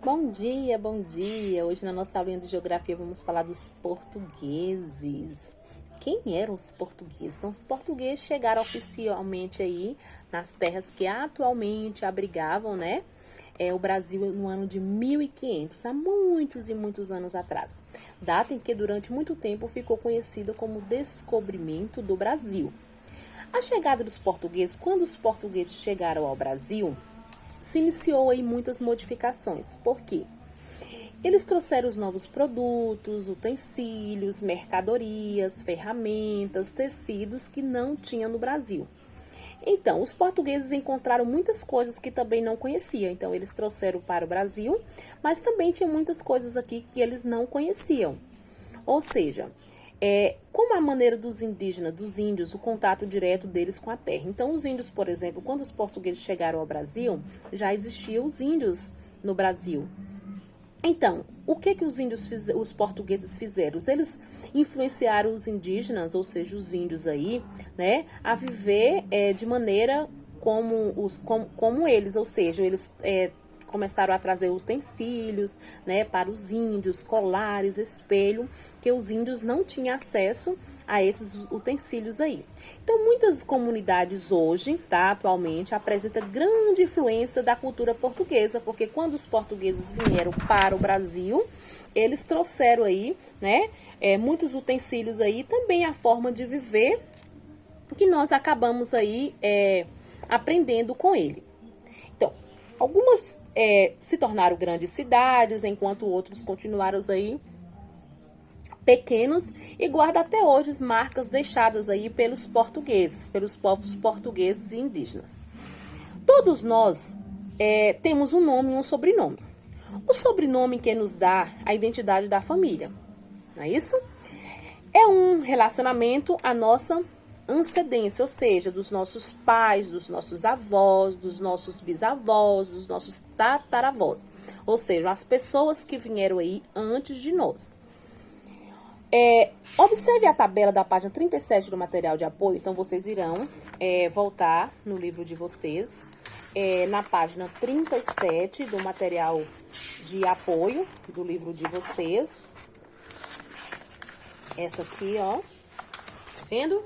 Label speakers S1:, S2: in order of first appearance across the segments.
S1: Bom dia, bom dia! Hoje na nossa aulinha de geografia vamos falar dos portugueses. Quem eram os portugueses? Então, os portugueses chegaram oficialmente aí nas terras que atualmente abrigavam, né? O Brasil no ano de 1500, há muitos e muitos anos atrás. Data em que durante muito tempo ficou conhecida como descobrimento do Brasil. A chegada dos portugueses, quando os portugueses chegaram ao Brasil, se iniciou aí muitas modificações. Por quê? Eles trouxeram os novos produtos, utensílios, mercadorias, ferramentas, tecidos que não tinha no Brasil. Então, os portugueses encontraram muitas coisas que também não conheciam. Então, eles trouxeram para o Brasil, mas também tinha muitas coisas aqui que eles não conheciam. Ou seja, como a maneira dos indígenas, dos índios, o contato direto deles com a terra. Então, os índios, por exemplo, quando os portugueses chegaram ao Brasil, já existiam os índios no Brasil. Então, o que os portugueses fizeram? Eles influenciaram os indígenas, ou seja, os índios aí, né, a viver de maneira como eles, ou seja, eles começaram a trazer utensílios, né, para os índios, colares, espelho, que os índios não tinham acesso a esses utensílios aí. Então, muitas comunidades hoje, tá, atualmente, apresentam grande influência da cultura portuguesa, porque quando os portugueses vieram para o Brasil, eles trouxeram aí, né, muitos utensílios aí, também a forma de viver, que nós acabamos aí aprendendo com ele. Então, algumas se tornaram grandes cidades, enquanto outros continuaram aí pequenos e guardam até hoje as marcas deixadas aí pelos portugueses, pelos povos portugueses e indígenas. Todos nós temos um nome e um sobrenome. O sobrenome que nos dá a identidade da família, não é isso? É um relacionamento à nossa antecedência, ou seja, dos nossos pais, dos nossos avós, dos nossos bisavós, dos nossos tataravós, ou seja, as pessoas que vieram aí antes de nós. Observe a tabela da página 37 do material de apoio, então vocês irão voltar no livro de vocês, na página 37 do material de apoio do livro de vocês, essa aqui, ó, tá vendo?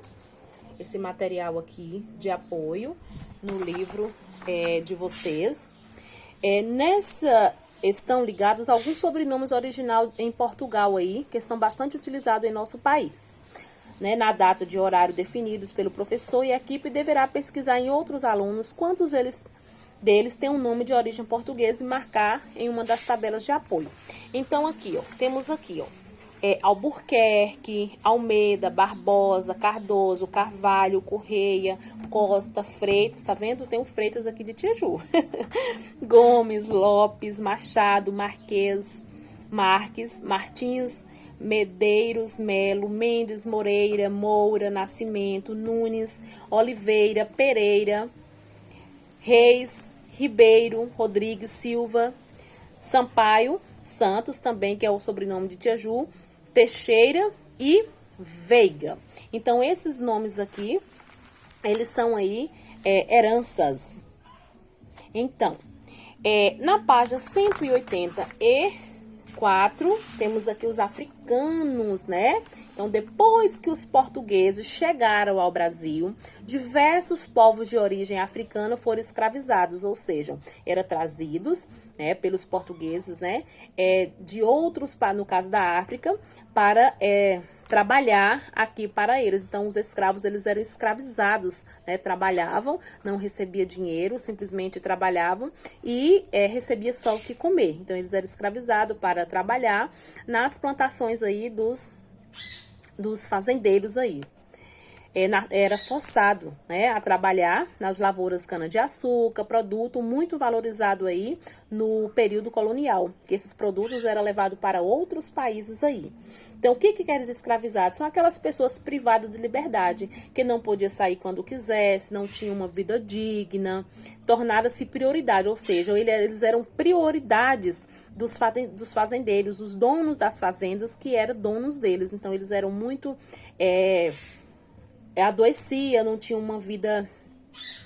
S1: Esse material aqui de apoio no livro de vocês. Nessa estão ligados alguns sobrenomes originais em Portugal aí, que estão bastante utilizados em nosso país. Né, na data de horário definidos pelo professor e a equipe deverá pesquisar em outros alunos quantos deles têm um nome de origem portuguesa e marcar em uma das tabelas de apoio. Então, aqui, ó, temos aqui, ó, Albuquerque, Almeida, Barbosa, Cardoso, Carvalho, Correia, Costa, Freitas, tá vendo? Tem um Freitas aqui de Tiaju. Gomes, Lopes, Machado, Marques, Martins, Medeiros, Melo, Mendes, Moreira, Moura, Nascimento, Nunes, Oliveira, Pereira, Reis, Ribeiro, Rodrigues, Silva, Sampaio, Santos também, que é o sobrenome de Tiaju, Teixeira e Veiga. Então, esses nomes aqui, eles são aí heranças. Então, na página 184, temos aqui os africanos, né? Então, depois que os portugueses chegaram ao Brasil, diversos povos de origem africana foram escravizados, ou seja, eram trazidos, né, pelos portugueses, né, de outros, no caso da África, para trabalhar aqui para eles. Então, os escravos, eles eram escravizados, né, trabalhavam, não recebia dinheiro, simplesmente trabalhavam e recebia só o que comer. Então, eles eram escravizados para trabalhar nas plantações aí dos fazendeiros aí. Era forçado, né, a trabalhar nas lavouras cana-de-açúcar, produto muito valorizado aí no período colonial, que esses produtos eram levados para outros países aí. Então, o que quer dizer escravizados? São aquelas pessoas privadas de liberdade, que não podia sair quando quisesse, não tinham uma vida digna, tornada-se prioridade, ou seja, eles eram prioridades dos fazendeiros, os donos das fazendas que eram donos deles. Então, eles eram muito adoecia, não tinha uma vida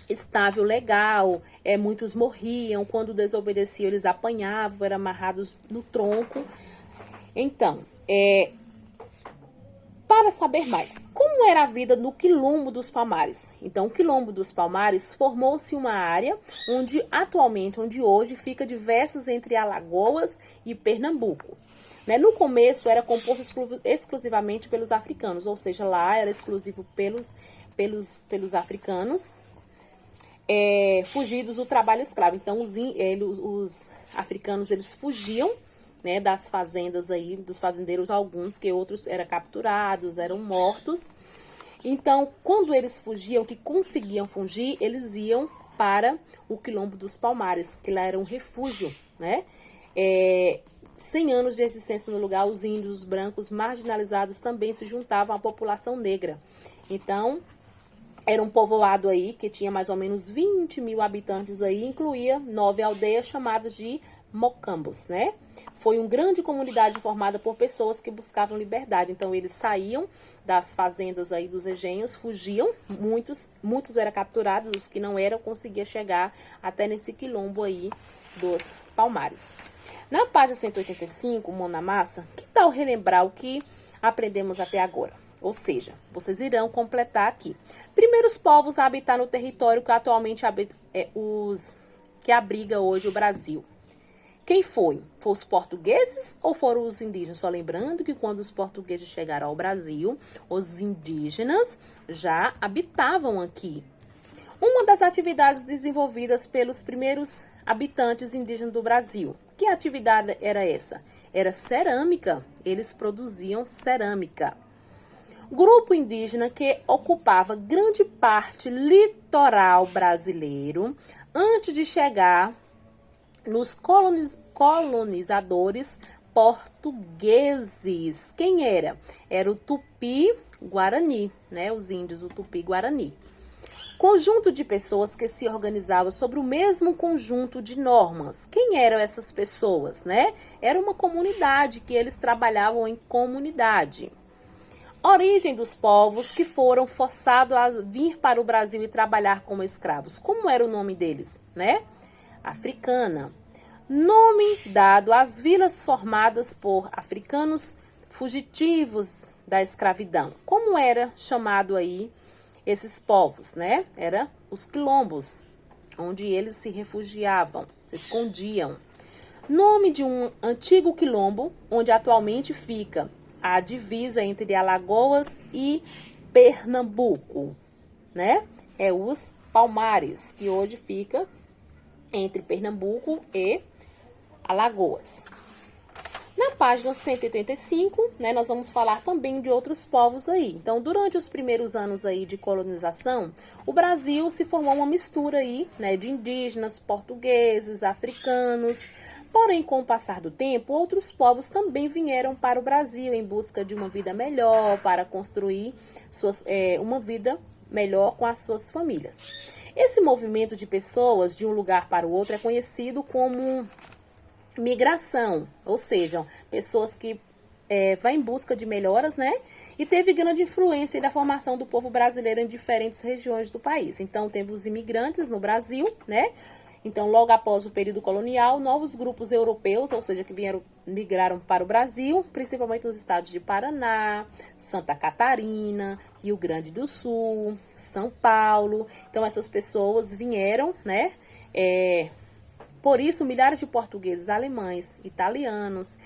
S1: estável legal, muitos morriam, quando desobedeciam eles apanhavam, eram amarrados no tronco. Então, para saber mais, como era a vida no Quilombo dos Palmares? Então, o Quilombo dos Palmares formou-se uma área onde hoje fica diversos entre Alagoas e Pernambuco. Né? No começo era composto exclusivamente pelos africanos, ou seja, lá era exclusivo pelos africanos, fugidos do trabalho escravo. Então, os africanos, eles fugiam, né, das fazendas aí, dos fazendeiros alguns, que outros eram capturados, eram mortos. Então, quando eles fugiam, que conseguiam fugir, eles iam para o Quilombo dos Palmares, que lá era um refúgio, né? 100 anos de existência no lugar, os índios, os brancos marginalizados também se juntavam à população negra. Então, era um povoado aí que tinha mais ou menos 20 mil habitantes aí, incluía 9 aldeias chamadas de Mocambos, né? Foi uma grande comunidade formada por pessoas que buscavam liberdade. Então, eles saíam das fazendas aí dos engenhos, fugiam, muitos eram capturados, os que não eram conseguiam chegar até nesse quilombo aí dos Palmares. Na página 185, Mão na Massa, que tal relembrar o que aprendemos até agora? Ou seja, vocês irão completar aqui. Primeiros povos a habitar no território que atualmente que abriga hoje o Brasil. Quem foi? Foram os portugueses ou foram os indígenas? Só lembrando que quando os portugueses chegaram ao Brasil, os indígenas já habitavam aqui. Uma das atividades desenvolvidas pelos primeiros habitantes indígenas do Brasil. Que atividade era essa? Era cerâmica. Eles produziam cerâmica. Grupo indígena que ocupava grande parte litoral brasileiro antes de chegar nos colonizadores portugueses. Quem era? Era o Tupi-Guarani, né? Os índios, o Tupi-Guarani. Conjunto de pessoas que se organizavam sobre o mesmo conjunto de normas. Quem eram essas pessoas, né? Era uma comunidade que eles trabalhavam em comunidade. Origem dos povos que foram forçados a vir para o Brasil e trabalhar como escravos. Como era o nome deles, né? Africana. Nome dado às vilas formadas por africanos fugitivos da escravidão. Como era chamado aí esses povos, né? Era os quilombos, onde eles se refugiavam, se escondiam. Nome de um antigo quilombo, onde atualmente fica a divisa entre Alagoas e Pernambuco, né? É os Palmares, que hoje fica entre Pernambuco e Alagoas. Na página 185, né, nós vamos falar também de outros povos aí. Então, durante os primeiros anos aí de colonização, o Brasil se formou uma mistura aí, né, de indígenas, portugueses, africanos. Porém, com o passar do tempo, outros povos também vieram para o Brasil em busca de uma vida melhor, para construir uma vida melhor com as suas famílias. Esse movimento de pessoas de um lugar para o outro é conhecido como migração, ou seja, pessoas que vão em busca de melhoras, né? E teve grande influência da formação do povo brasileiro em diferentes regiões do país. Então, teve os imigrantes no Brasil, né? Então, logo após o período colonial, novos grupos europeus, ou seja, que migraram para o Brasil, principalmente nos estados de Paraná, Santa Catarina, Rio Grande do Sul, São Paulo. Então, essas pessoas vieram, né? Por isso, milhares de portugueses, alemães, italianos,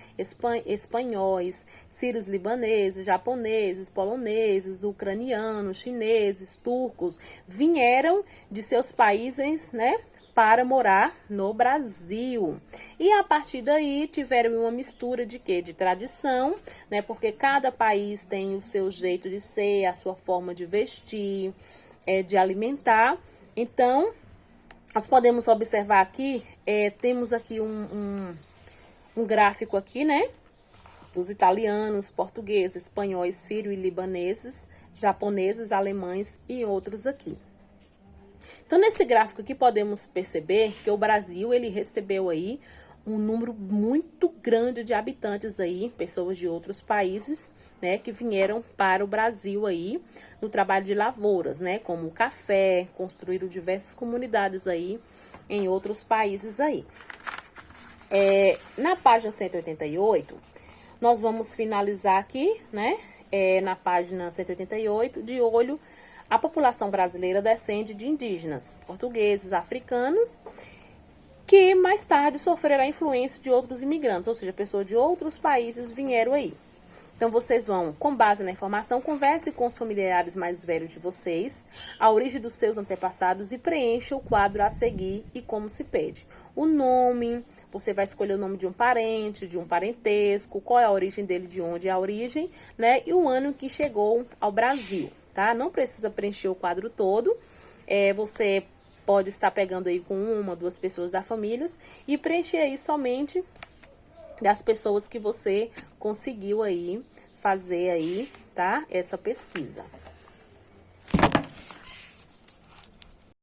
S1: espanhóis, sírios libaneses, japoneses, poloneses, ucranianos, chineses, turcos, vieram de seus países, né, para morar no Brasil. E a partir daí tiveram uma mistura de quê? De tradição, né? Porque cada país tem o seu jeito de ser, a sua forma de vestir, de alimentar. Então, nós podemos observar aqui, temos aqui um gráfico aqui, né? Dos italianos, portugueses, espanhóis, sírios e libaneses, japoneses, alemães e outros aqui. Então, nesse gráfico aqui podemos perceber que o Brasil, ele recebeu aí um número muito grande de habitantes aí, pessoas de outros países, né, que vieram para o Brasil aí no trabalho de lavouras, né, como o café, construíram diversas comunidades aí em outros países aí. Na página 188, nós vamos finalizar aqui, né, na página 188, de olho, a população brasileira descende de indígenas, portugueses, africanos, que mais tarde sofrerá a influência de outros imigrantes, ou seja, pessoas de outros países vieram aí. Então, vocês vão, com base na informação, converse com os familiares mais velhos de vocês, a origem dos seus antepassados e preencha o quadro a seguir e como se pede. O nome, você vai escolher o nome de um parente, de um parentesco, qual é a origem dele, de onde é a origem, né? E o ano que chegou ao Brasil, tá? Não precisa preencher o quadro todo, você pode estar pegando aí com uma, duas pessoas da família e preencher aí somente das pessoas que você conseguiu aí fazer aí, tá? Essa pesquisa.